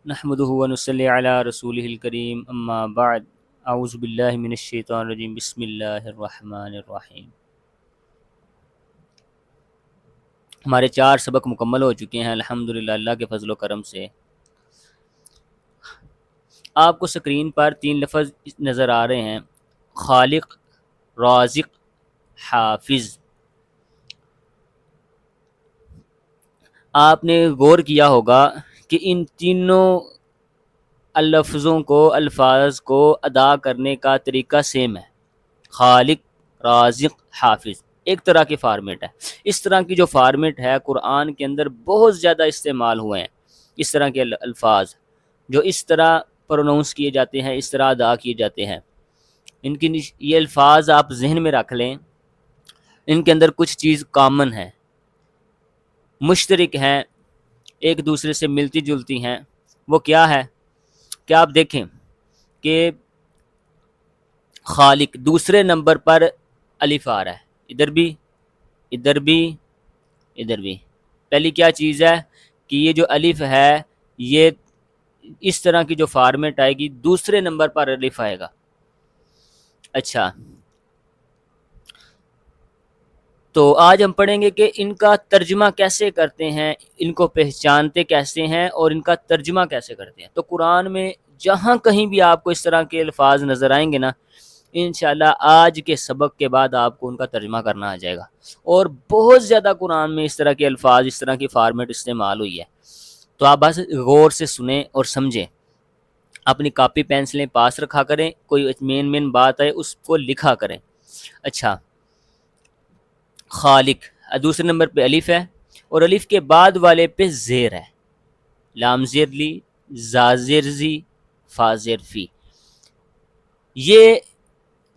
نحمدہ ونصلی علی رسولہ الکریم اما بعد اعوذ باللہ من الشیطان الرجیم بسم اللہ الرحمن الرحیم۔ ہمارے 4 سبق مکمل ہو چکے ہیں الحمدللہ اللہ کے فضل و کرم سے۔ آپ کو سکرین پر 3 لفظ نظر آ رہے ہیں، خالق، رازق، حافظ۔ آپ نے غور کیا ہوگا کہ ان تینوں لفظوں کو، الفاظ کو ادا کرنے کا طریقہ سیم ہے، خالق، رازق، حافظ، ایک طرح کی فارمیٹ ہے۔ اس طرح کی جو فارمیٹ ہے قرآن کے اندر بہت زیادہ استعمال ہوئے ہیں، اس طرح کے الفاظ جو اس طرح پروناؤنس کیے جاتے ہیں، اس طرح ادا کیے جاتے ہیں۔ ان کی یہ الفاظ آپ ذہن میں رکھ لیں، ان کے اندر کچھ چیز کامن ہے، مشترک ہیں، ایک دوسرے سے ملتی جلتی ہیں۔ وہ کیا ہے کہ آپ دیکھیں کہ خالق دوسرے نمبر پر الف آ رہا ہے، ادھر بھی، ادھر بھی، ادھر بھی۔ پہلی کیا چیز ہے کہ یہ جو الف ہے، یہ اس طرح کی جو فارمیٹ آئے گی دوسرے نمبر پر الف آئے گا۔ اچھا، تو آج ہم پڑھیں گے کہ ان کا ترجمہ کیسے کرتے ہیں، ان کو پہچانتے کیسے ہیں اور ان کا ترجمہ کیسے کرتے ہیں۔ تو قرآن میں جہاں کہیں بھی آپ کو اس طرح کے الفاظ نظر آئیں گے نا، انشاءاللہ آج کے سبق کے بعد آپ کو ان کا ترجمہ کرنا آ جائے گا۔ اور بہت زیادہ قرآن میں اس طرح کے الفاظ، اس طرح کی فارمیٹ استعمال ہوئی ہے، تو آپ بس غور سے سنیں اور سمجھیں۔ اپنی کاپی پینسلیں پاس رکھا کریں، کوئی مین بات ہے اس کو لکھا کریں۔ اچھا، خالق دوسرے نمبر پہ الف ہے، اور الف کے بعد والے پہ زیر ہے، لام زیر لی، زا زیر زی، فا زیر فی۔ یہ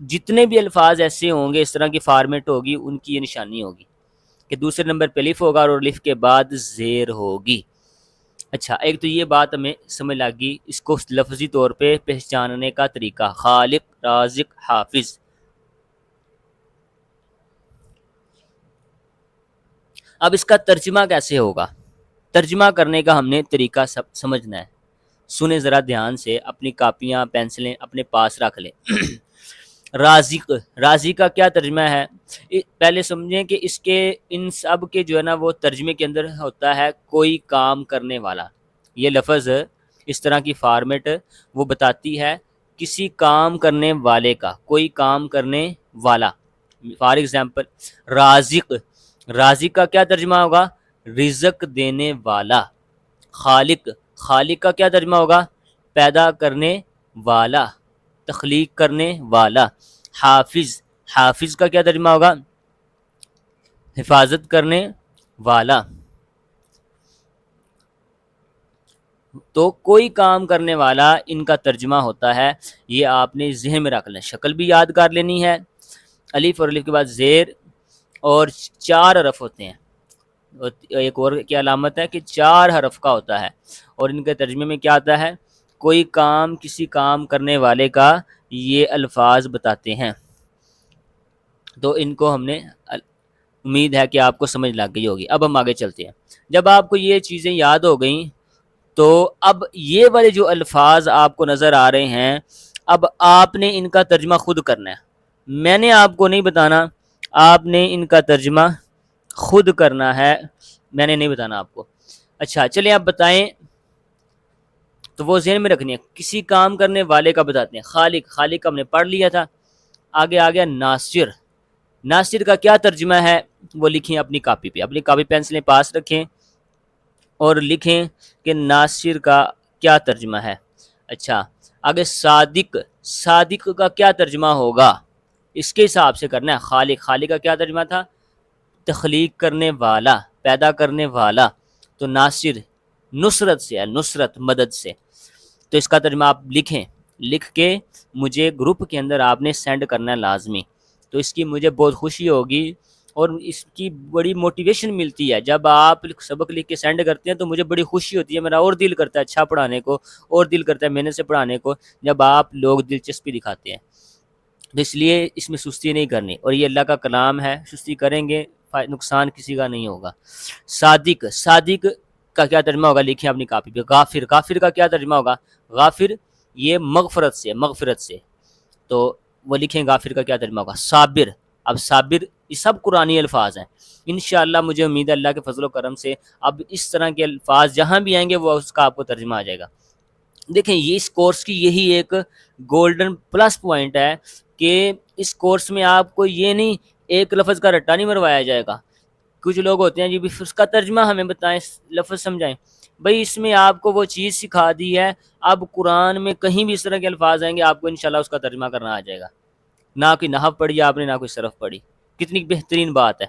جتنے بھی الفاظ ایسے ہوں گے، اس طرح کی فارمیٹ ہوگی، ان کی یہ نشانی ہوگی کہ دوسرے نمبر پہ الف ہوگا اور الف کے بعد زیر ہوگی۔ اچھا، ایک تو یہ بات ہمیں سمجھ لگی، اس کو لفظی طور پہ پہچاننے کا طریقہ، خالق، رازق، حافظ۔ اب اس کا ترجمہ کیسے ہوگا؟ ترجمہ کرنے کا ہم نے طریقہ سمجھنا ہے۔ سنیں ذرا دھیان سے، اپنی کاپیاں پینسلیں اپنے پاس رکھ لیں۔ رازق، رازق کا کیا ترجمہ ہے؟ پہلے سمجھیں کہ اس کے ان سب کے جو ہے نا وہ ترجمے کے اندر ہوتا ہے کوئی کام کرنے والا۔ یہ لفظ اس طرح کی فارمیٹ وہ بتاتی ہے کسی کام کرنے والے کا، کوئی کام کرنے والا۔ فار ایگزامپل رازق، رازق کا کیا ترجمہ ہوگا؟ رزق دینے والا۔ خالق، خالق کا کیا ترجمہ ہوگا؟ پیدا کرنے والا، تخلیق کرنے والا۔ حافظ، حافظ کا کیا ترجمہ ہوگا؟ حفاظت کرنے والا۔ تو کوئی کام کرنے والا ان کا ترجمہ ہوتا ہے، یہ آپ نے ذہن میں رکھ لیں، شکل بھی یاد کر لینی ہے۔ الف اور الف کے بعد زیر اور 4 حرف ہوتے ہیں، ایک اور کیا علامت ہے کہ 4 حرف کا ہوتا ہے، اور ان کے ترجمے میں کیا آتا ہے؟ کوئی کام، کسی کام کرنے والے کا یہ الفاظ بتاتے ہیں۔ تو ان کو ہم نے، امید ہے کہ آپ کو سمجھ لگ گئی ہوگی۔ اب ہم آگے چلتے ہیں۔ جب آپ کو یہ چیزیں یاد ہو گئیں تو اب یہ والے جو الفاظ آپ کو نظر آ رہے ہیں، اب آپ نے ان کا ترجمہ خود کرنا ہے، میں نے آپ کو نہیں بتانا، آپ نے ان کا ترجمہ خود کرنا ہے، میں نے نہیں بتانا آپ کو۔ اچھا چلیں آپ بتائیں، تو وہ ذہن میں رکھنی ہے، کسی کام کرنے والے کا بتاتے ہیں۔ خالق، خالق ہم نے پڑھ لیا تھا۔ آگے آ گیا ناصر، ناصر کا کیا ترجمہ ہے وہ لکھیں اپنی کاپی پہ، اپنی کاپی پینسلیں پاس رکھیں اور لکھیں کہ ناصر کا کیا ترجمہ ہے۔ اچھا آگے صادق، صادق کا کیا ترجمہ ہوگا؟ اس کے حساب سے کرنا ہے۔ خالق، خالق کا کیا ترجمہ تھا؟ تخلیق کرنے والا، پیدا کرنے والا۔ تو ناصر نصرت سے ہے، نصرت مدد سے۔ تو اس کا ترجمہ آپ لکھیں، لکھ کے مجھے گروپ کے اندر آپ نے سینڈ کرنا ہے لازمی۔ تو اس کی مجھے بہت خوشی ہوگی اور اس کی بڑی موٹیویشن ملتی ہے۔ جب آپ سبق لکھ کے سینڈ کرتے ہیں تو مجھے بڑی خوشی ہوتی ہے، میرا اور دل کرتا ہے اچھا پڑھانے کو، اور دل کرتا ہے محنت سے پڑھانے کو، جب آپ لوگ دلچسپی دکھاتے ہیں۔ تو اس لیے اس میں سستی نہیں کرنی، اور یہ اللہ کا کلام ہے، سستی کریں گے نقصان کسی کا نہیں ہوگا۔ صادق، صادق کا کیا ترجمہ ہوگا لکھیں اپنی کاپی پہ. غافر, غافر کا کیا ترجمہ ہوگا؟ غافر یہ مغفرت سے, مغفرت سے, تو وہ لکھیں غافر کا کیا ترجمہ ہوگا؟ صابر. اب صابر یہ سب قرآنی الفاظ ہیں. انشاءاللہ مجھے امید ہے اللہ کے فضل و کرم سے اب اس طرح کے الفاظ جہاں بھی آئیں گے وہ اس کا آپ کو ترجمہ آ جائے گا. دیکھیں یہ اس کورس کی یہی ایک گولڈن پلس پوائنٹ ہے کہ اس کورس میں آپ کو یہ نہیں ایک لفظ کا رٹا نہیں مروایا جائے گا. کچھ لوگ ہوتے ہیں جی بھی اس کا ترجمہ ہمیں بتائیں, لفظ سمجھائیں. بھائی اس میں آپ کو وہ چیز سکھا دی ہے, اب قرآن میں کہیں بھی اس طرح کے الفاظ آئیں گے آپ کو انشاءاللہ اس کا ترجمہ کرنا آ جائے گا. نہ کوئی نحو پڑھی آپ نے, نہ کوئی صرف پڑھی. کتنی بہترین بات ہے.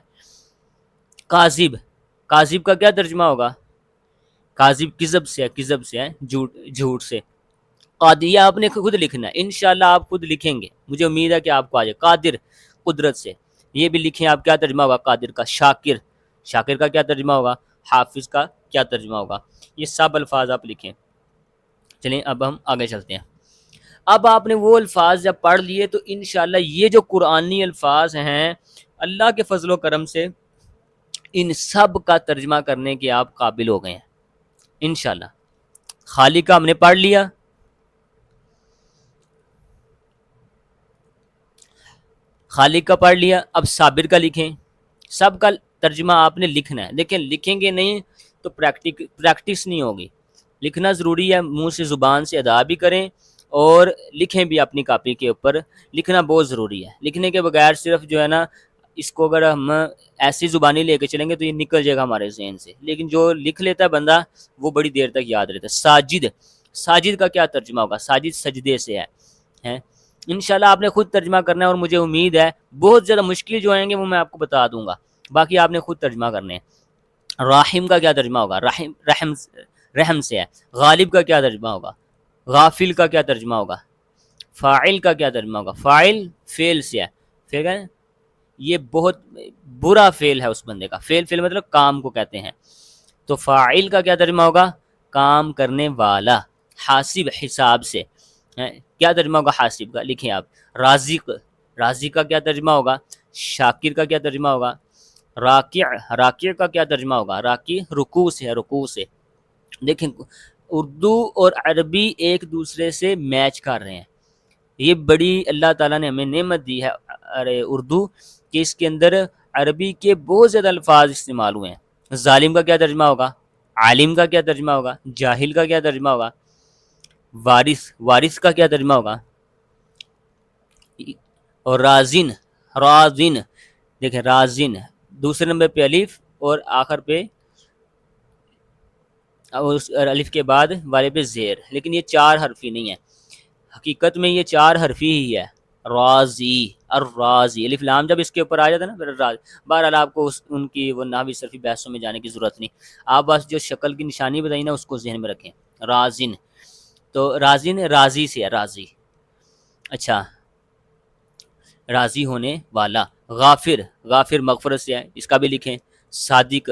کاذب, کاذب کا کیا ترجمہ ہوگا؟ کاذب کذب سے ہے, کذب سے ہے, جھوٹ, جھوٹ سے. قادر آپ نے خود لکھنا ہے, انشاءاللہ آپ خود لکھیں گے, مجھے امید ہے کہ آپ کو آ جائے. قادر قدرت سے, یہ بھی لکھیں آپ کیا ترجمہ ہوگا قادر کا. شاکر, شاکر کا کیا ترجمہ ہوگا؟ حافظ کا کیا ترجمہ ہوگا؟ یہ سب الفاظ آپ لکھیں. چلیں اب ہم آگے چلتے ہیں. اب آپ نے وہ الفاظ جب پڑھ لیے تو انشاءاللہ یہ جو قرآنی الفاظ ہیں اللہ کے فضل و کرم سے ان سب کا ترجمہ کرنے کے آپ قابل ہو گئے ہیں انشاءاللہ. خالق کا ہم نے پڑھ لیا, خالق کا پڑھ لیا. اب صابر کا لکھیں. سب کا ترجمہ آپ نے لکھنا ہے. دیکھیں لکھیں گے نہیں تو پریکٹس نہیں ہوگی. لکھنا ضروری ہے, منہ سے زبان سے ادا بھی کریں اور لکھیں بھی اپنی کاپی کے اوپر. لکھنا بہت ضروری ہے. لکھنے کے بغیر صرف جو ہے نا اس کو اگر ہم ایسی زبانی لے کے چلیں گے تو یہ نکل جائے گا ہمارے ذہن سے. لیکن جو لکھ لیتا ہے بندہ وہ بڑی دیر تک یاد رہتا ہے. ساجد, ساجد کا کیا ترجمہ ہوگا؟ ساجد سجدے سے ہے. انشاءاللہ آپ نے خود ترجمہ کرنا ہے اور مجھے امید ہے بہت زیادہ مشکل جو آئیں گے وہ میں آپ کو بتا دوں گا, باقی آپ نے خود ترجمہ کرنے ہیں. راحم کا کیا ترجمہ ہوگا؟ رحم, رحم, رحم سے ہے. غالب کا کیا ترجمہ ہوگا؟ غافل کا کیا ترجمہ ہوگا؟ فاعل کا کیا ترجمہ ہوگا؟ فاعل فعل سے ہے. فعل ہے یہ بہت برا فعل ہے اس بندے کا. فعل مطلب کام کو کہتے ہیں. تو فاعل کا کیا ترجمہ ہوگا؟ کام کرنے والا. حاسب حساب سے, کیا ترجمہ ہوگا حاسب کا؟ لکھیں آپ. رازق, رازق کا کیا ترجمہ ہوگا؟ شاکر کا کیا ترجمہ ہوگا؟ راکع, راکع کا کیا ترجمہ ہوگا؟ راکع رکوع سے ہے, رکوع سے. دیکھیں اردو اور عربی ایک دوسرے سے میچ کر رہے ہیں. یہ بڑی اللہ تعالیٰ نے ہمیں نعمت دی ہے اردو کہ اس کے اندر عربی کے بہت زیادہ الفاظ استعمال ہوئے ہیں. ظالم کا کیا ترجمہ ہوگا؟ عالم کا کیا ترجمہ ہوگا؟ جاہل کا کیا ترجمہ ہوگا؟ وارث, وارث کا کیا ترجمہ ہوگا؟ اور رازن, رازن, دیکھیں رازن دوسرے نمبر پہ الف اور آخر پہ الف کے بعد والے پہ زیر, لیکن یہ 4 حرفی نہیں ہے. حقیقت میں یہ 4 حرفی ہی ہے. رازی, الرازی, الف لام جب اس کے اوپر آ جاتا ہے نا پھر راز. بہرحال آپ کو ان کی وہ نحوی صرفی بحثوں میں جانے کی ضرورت نہیں. آپ بس جو شکل کی نشانی بتائی نا اس کو ذہن میں رکھیں. رازن, تو رازن راضی سے ہے, راضی. اچھا, راضی ہونے والا. غافر, غافر مغفرت سے ہے, اس کا بھی لکھیں. صادق,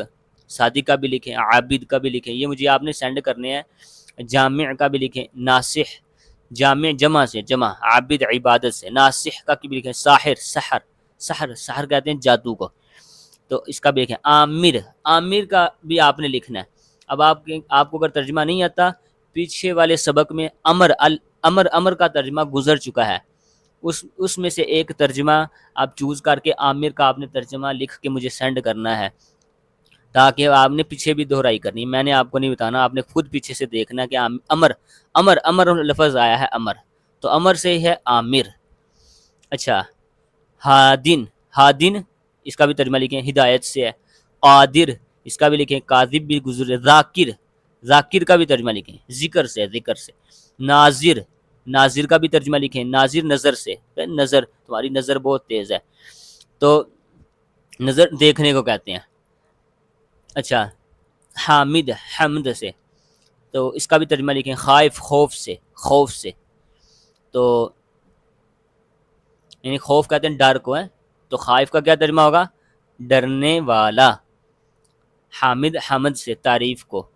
صادق کا بھی لکھیں. عابد کا بھی لکھیں, یہ مجھے آپ نے سینڈ کرنے ہیں. جامع کا بھی لکھیں. ناصح, جامع جمع سے, جمع عابد عبادت سے. ناصح کا بھی لکھیں. ساحر, سحر, سحر, سحر کہتے ہیں جادو کو, تو اس کا بھی لکھیں. عامر, عامر کا بھی آپ نے لکھنا ہے. اب آپ کو اگر ترجمہ نہیں آتا, پیچھے والے سبق میں امر, امر, امر کا ترجمہ گزر چکا ہے. اس میں سے ایک ترجمہ آپ چوز کر کے عامر کا آپ نے ترجمہ لکھ کے مجھے سینڈ کرنا ہے, تاکہ آپ نے پیچھے بھی دہرائی کرنی. میں نے آپ کو نہیں بتانا, آپ نے خود پیچھے سے دیکھنا کہ امر, امر, امر لفظ آیا ہے امر, تو امر سے ہے عامر. اچھا, ہادن, ہادن اس کا بھی ترجمہ لکھیں. ہدایت سے ہے. قادر, اس کا بھی لکھیں. کاذب بھی گزر. ذاکر, ذاکر کا بھی ترجمہ لکھیں. ذکر سے, ذکر سے. ناظر, ناظر کا بھی ترجمہ لکھیں. ناظر نظر سے, نظر, تمہاری نظر بہت تیز ہے, تو نظر دیکھنے کو کہتے ہیں. اچھا, حامد, حمد سے, تو اس کا بھی ترجمہ لکھیں. خائف, خوف سے, خوف سے, تو یعنی خوف کہتے ہیں ڈر کو ہے, تو خائف کا کیا ترجمہ ہوگا؟ ڈرنے والا. حامد, حمد سے, تعریف کو,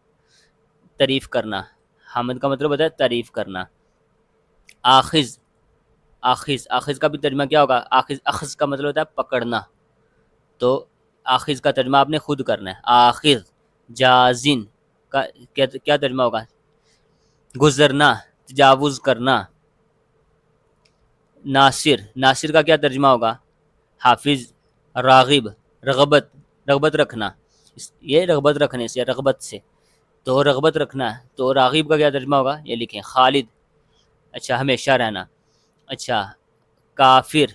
تعریف کرنا. حمد کا مطلب ہوتا ہے تعریف کرنا. آخذ, آخذ, آخذ کا بھی ترجمہ کیا ہوگا؟ آخذ, اخذ کا مطلب ہوتا ہے پکڑنا, تو آخذ کا ترجمہ آپ نے خود کرنا ہے. آخذ, جازن, کا کیا ترجمہ ہوگا؟ گزرنا، تجاوز کرنا. ناصر کا کیا ترجمہ ہوگا؟ حافظ. راغب، رغبت رکھنا، یہ رغبت رکھنے سے، رغبت سے، تو رغبت رکھنا. تو راغب کا کیا ترجمہ ہوگا؟ یہ لکھیں خالد. اچھا، ہمیشہ رہنا. اچھا، کافر،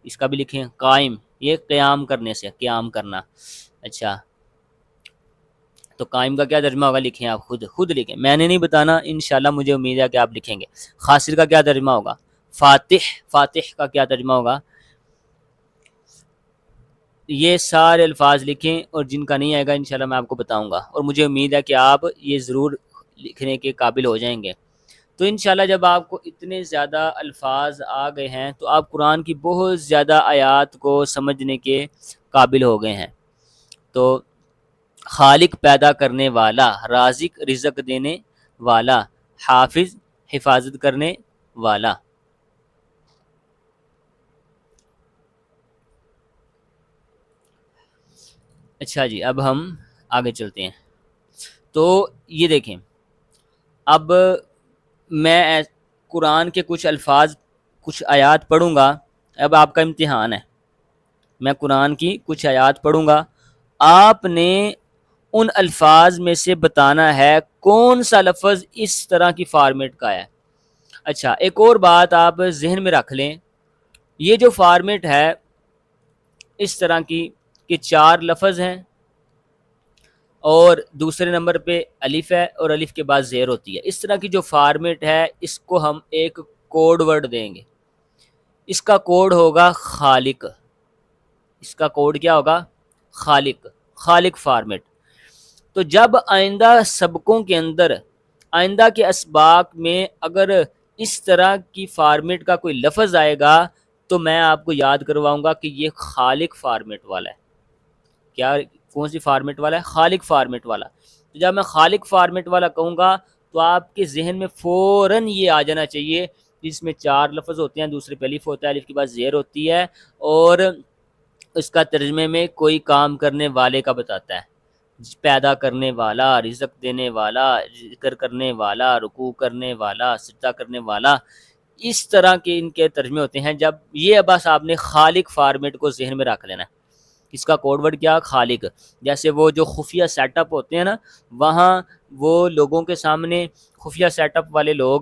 اس کا بھی لکھیں قائم، یہ قیام کرنے سے، قیام کرنا. اچھا، تو قائم کا کیا ترجمہ ہوگا؟ لکھیں آپ خود لکھیں، میں نے نہیں بتانا، انشاءاللہ مجھے امید ہے کہ آپ لکھیں گے. خاسر کا کیا ترجمہ ہوگا؟ فاتح کا کیا ترجمہ ہوگا؟ یہ سارے الفاظ لکھیں، اور جن کا نہیں آئے گا انشاءاللہ میں آپ کو بتاؤں گا، اور مجھے امید ہے کہ آپ یہ ضرور لکھنے کے قابل ہو جائیں گے. تو انشاءاللہ جب آپ کو اتنے زیادہ الفاظ آ گئے ہیں تو آپ قرآن کی بہت زیادہ آیات کو سمجھنے کے قابل ہو گئے ہیں. تو خالق پیدا کرنے والا، رازق رزق دینے والا، حافظ حفاظت کرنے والا. اچھا جی، اب ہم آگے چلتے ہیں. تو یہ دیکھیں، اب میں قرآن کے کچھ الفاظ، کچھ آیات پڑھوں گا. اب آپ کا امتحان ہے، میں قرآن کی کچھ آیات پڑھوں گا، آپ نے ان الفاظ میں سے بتانا ہے کون سا لفظ اس طرح کی فارمیٹ کا ہے. اچھا، ایک اور بات آپ ذہن میں رکھ لیں، یہ جو فارمیٹ ہے اس طرح کی کہ 4 لفظ ہیں اور دوسرے نمبر پہ الف ہے اور الف کے بعد زیر ہوتی ہے. اس طرح کی جو فارمیٹ ہے اس کو ہم ایک کوڈ ورڈ دیں گے. اس کا کوڈ ہوگا خالق. اس کا کوڈ کیا ہوگا؟ خالق فارمیٹ. تو جب آئندہ سبقوں کے اندر، آئندہ کے اسباق میں اگر اس طرح کی فارمیٹ کا کوئی لفظ آئے گا تو میں آپ کو یاد کرواؤں گا کہ یہ خالق فارمیٹ والا ہے. کیا کون سی فارمیٹ والا ہے؟ خالق فارمیٹ والا. تو جب میں خالق فارمیٹ والا کہوں گا تو آپ کے ذہن میں فوراً یہ آ جانا چاہیے جس میں 4 لفظ ہوتے ہیں، دوسرے پہ الف ہوتا ہے، الف کے بعد زیر ہوتی ہے، اور اس کا ترجمے میں کوئی کام کرنے والے کا بتاتا ہے. پیدا کرنے والا، رزق دینے والا، ذکر کرنے والا، رکوع کرنے والا، سجدہ کرنے والا، اس طرح کے ان کے ترجمے ہوتے ہیں. جب یہ بس آپ نے خالق فارمیٹ کو ذہن میں رکھ لینا ہے. اس کا کوڈ ورڈ کیا؟ خالق. جیسے وہ جو خفیہ سیٹ اپ ہوتے ہیں نا، وہاں وہ لوگوں کے سامنے خفیہ سیٹ اپ والے لوگ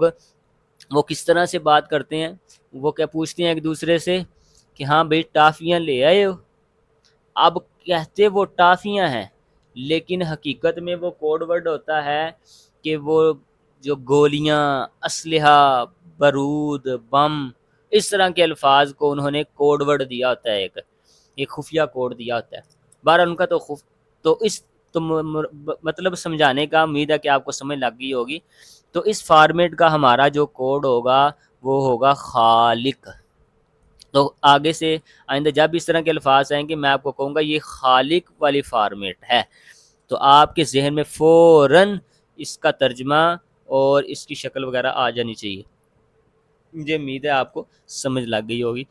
وہ کس طرح سے بات کرتے ہیں؟ وہ کیا پوچھتے ہیں ایک دوسرے سے کہ ہاں بھئی ٹافیاں لے آئے ہو. اب کہتے وہ ٹافیاں ہیں، لیکن حقیقت میں وہ کوڈ ورڈ ہوتا ہے کہ وہ جو گولیاں، اسلحہ، بارود، بم، اس طرح کے الفاظ کو انہوں نے کوڈ ورڈ دیا ہوتا ہے، ایک خفیہ کوڈ دیا ہوتا ہے. بہرحال ان کا تو اس تو مطلب سمجھانے کا امید ہے کہ آپ کو سمجھ لگ گئی ہوگی. تو اس فارمیٹ کا ہمارا جو کوڈ ہوگا وہ ہوگا خالق. تو آگے سے آئندہ جب اس طرح کے الفاظ آئیں گے میں آپ کو کہوں گا یہ خالق والی فارمیٹ ہے، تو آپ کے ذہن میں فوراً اس کا ترجمہ اور اس کی شکل وغیرہ آ جانی چاہیے. مجھے امید ہے آپ کو سمجھ لگ گئی ہوگی.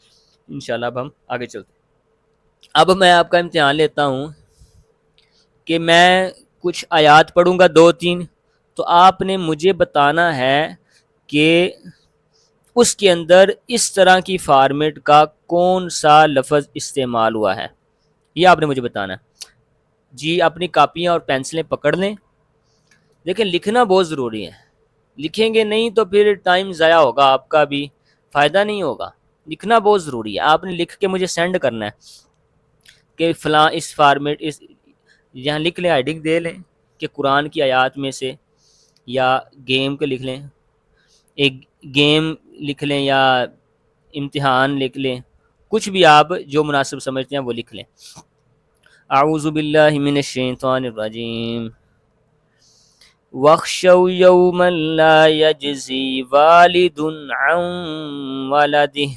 انشاءاللہ اب ہم آگے چلتے ہیں. اب میں آپ کا امتحان لیتا ہوں کہ میں کچھ آیات پڑھوں گا 2-3، تو آپ نے مجھے بتانا ہے کہ اس کے اندر اس طرح کی فارمیٹ کا کون سا لفظ استعمال ہوا ہے، یہ آپ نے مجھے بتانا ہے. جی، اپنی کاپیاں اور پینسلیں پکڑ لیں. دیکھیں لکھنا بہت ضروری ہے، لکھیں گے نہیں تو پھر ٹائم ضائع ہوگا، آپ کا بھی فائدہ نہیں ہوگا. لکھنا بہت ضروری ہے. آپ نے لکھ کے مجھے سینڈ کرنا ہے کہ فلاں اس فارمیٹ، اس یہاں لکھ لیں، ہیڈنگ دے لیں کہ قرآن کی آیات میں سے، یا گیم کے لکھ لیں، ایک گیم لکھ لیں یا امتحان لکھ لیں، کچھ بھی آپ جو مناسب سمجھتے ہیں وہ لکھ لیں. اعوذ باللہ من الشیطان الرجیم. واخشوا یوما لا یجزی والد عن ولده.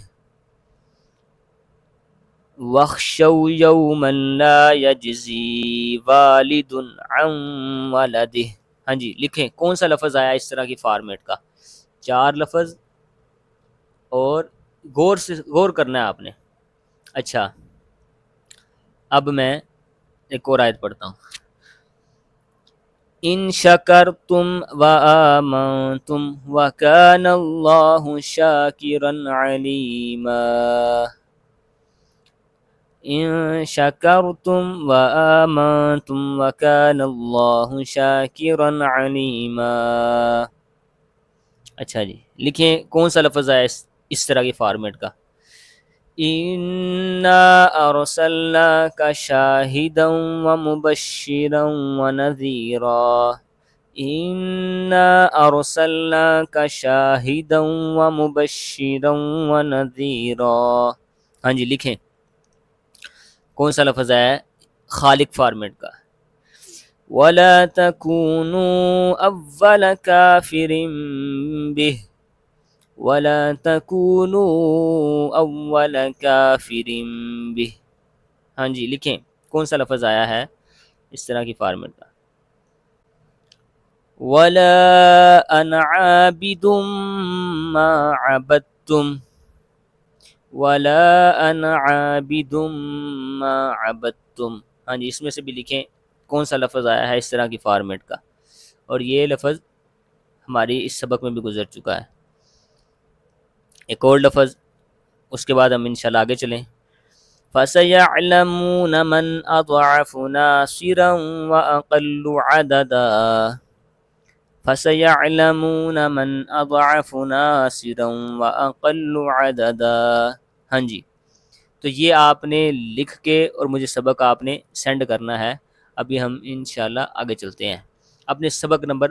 واخشوا یوما لا یجزی والد عن ولده. ہاں جی، لکھیں کون سا لفظ آیا اس طرح کی فارمیٹ کا. 4 لفظ، اور غور کرنا ہے آپ نے. اچھا، اب میں ایک اور آیت پڑھتا ہوں. ان شکرتم وآمنتم وکان اللہ شاکرا علیما. ان شکرتم وآمنتم وکان اللہ شاکرا علیما. اچھا جی، لکھیں کون سا لفظ ہے اس طرح کے فارمیٹ کا. انا ارسلناک شاہدا ومبشرا ونذیرا. انا ارسلناک شاہدا ومبشرا ونذیرا. ہاں جی لکھیں کون سا لفظ ہے خالق فارمیٹ کا. ولا تكونوا اول کافر به ولا تكونوا اول کافر به. ہاں جی لکھیں کون سا لفظ آیا ہے اس طرح کی فارمیٹ کا. ولا انا عابد ما عبدتم ولا انا عابد ما عبدتم. ہاں جی اس میں سے بھی لکھیں کون سا لفظ آیا ہے اس طرح کی فارمیٹ کا. اور یہ لفظ ہماری اس سبق میں بھی گزر چکا ہے. ایک اور لفظ اس کے بعد ہم انشاءاللہ آگے چلیں. فَسَيَعْلَمُونَ مَنْ أَضْعَفُ نَاصِرًا وَأَقَلُّ عَدَدًا. فَسَيَعْلَمُونَ مَنْ أَضْعَفُ نَاصِرًا وَأَقَلُّ عَدَدًا. ہاں جی تو یہ آپ نے لکھ کے اور مجھے سبق آپ نے سینڈ کرنا ہے. ابھی ہم انشاءاللہ آگے چلتے ہیں. اپنے سبق نمبر